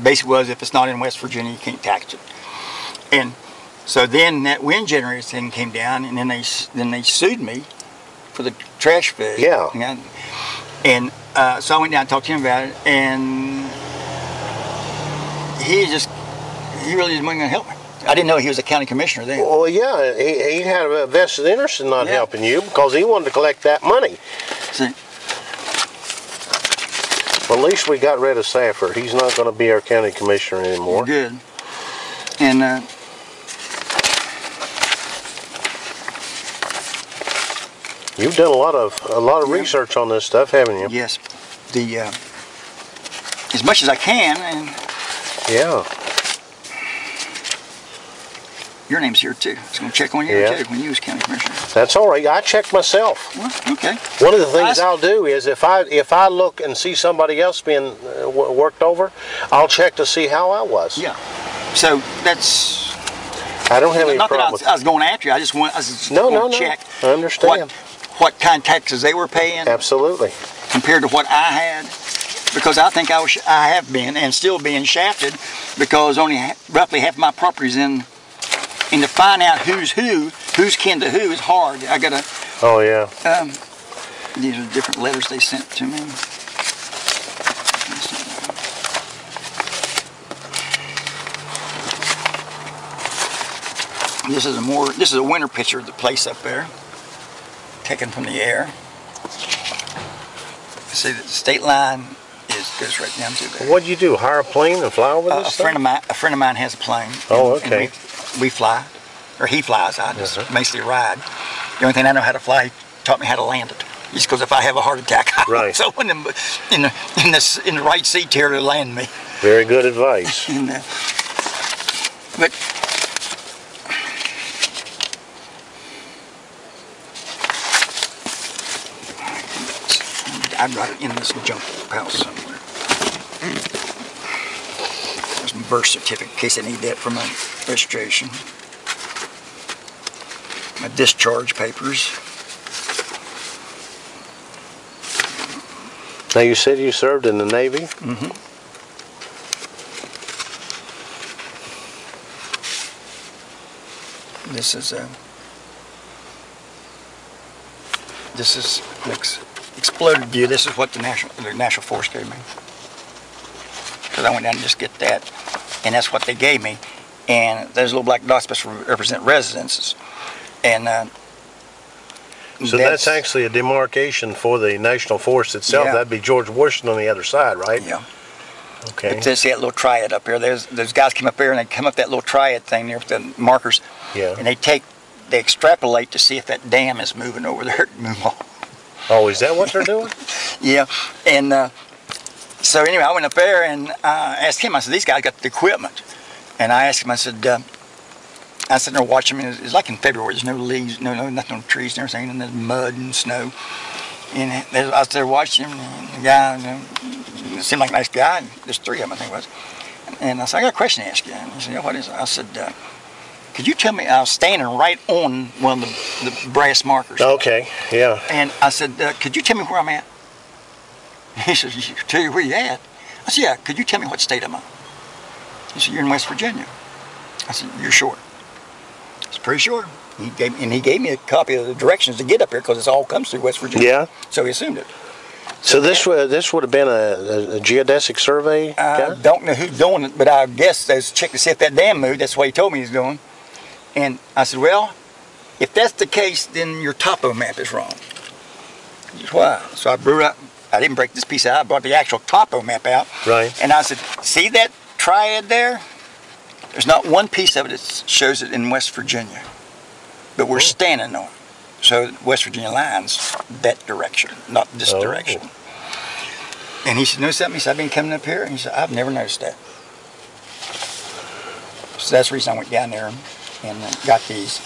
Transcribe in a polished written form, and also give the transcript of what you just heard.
basically was, if it's not in West Virginia, you can't tax it. And so then that wind generator thing came down, and then they sued me for the trash fee. Yeah. And so I went down and talked to him about it, and he really wasn't going to help me. I didn't know he was a county commissioner then. Well, yeah, he had a vested interest in not helping you because he wanted to collect that money. See? Well, at least we got rid of Safford. He's not going to be our county commissioner anymore. Good. And you've done a lot of research on this stuff, haven't you? Yes. As much as I can, and yeah. Your name's here too. I was going to check on you too when you was county commissioner. That's all right. I check myself. Well, okay. One of the things I'll do is if I look and see somebody else being worked over, I'll check to see how I was. Yeah. So that's. I don't have any problem. I was going after you. I just want to check. I understand. What kind of taxes they were paying. Absolutely. Compared to what I had, because I think I have been and still being shafted, because only roughly half of my property's in. And to find out who's kin to who is hard. I gotta. Oh yeah. These are different letters they sent to me. This is a winter picture of the place up there, taken from the air. See, the state line goes right down through there. What'd you do? Hire a plane and fly over this stuff? A friend of mine has a plane. Oh, okay. We fly, or he flies. I just basically ride. The only thing I know how to fly, he taught me how to land it. Just because if I have a heart attack, I so in the right seat here to land me. Very good advice. But I'd write it in this junk house somewhere. There's my birth certificate in case I need that for my registration. My discharge papers. Now you said you served in the Navy? Mm-hmm. This is an exploded view. This is what the National Forest gave me. Because I went down to just get that, and that's what they gave me. And those little black dots supposed to represent residences. And so that's actually a demarcation for the National Forest itself. Yeah. That'd be George Washington on the other side, right? Yeah. Okay. But see that little triad up there. Those guys came up there and they come up that little triad thing there with the markers. Yeah. And they extrapolate to see if that dam is moving over there to move on. Oh, is that what they're doing? Yeah. And so anyway, I went up there and asked him. I said, these guys got the equipment. And I asked him. I said there watching him. It's like in February. There's no leaves, nothing on trees and everything, and there's mud and snow. And I was there watching him. And the guy seemed like a nice guy. And there's three of them, I think it was. And I said, I got a question to ask you. And he said, yeah, what is it? I said, could you tell me? I was standing right on one of the brass markers. Okay. Yeah. And I said, could you tell me where I'm at? He said, tell you where you at? I said, yeah. Could you tell me what state I'm in? He said, you're in West Virginia. I said, you're sure? I was pretty sure. He gave me a copy of the directions to get up here because it all comes through West Virginia. Yeah. So he assumed it. So this would have been a geodesic survey? I don't know who's doing it, but I guess they was checking to see if that dam moved. That's what he told me he's doing. And I said, well, if that's the case, then your topo map is wrong. He said, why? So I didn't break this piece out. I brought the actual topo map out. Right. And I said, see that triad there? There's not one piece of it that shows it in West Virginia. But we're standing on it. So West Virginia line's that direction, not this direction. And he said, know something? He said, I've been coming up here. And he said, I've never noticed that. So that's the reason I went down there and got these.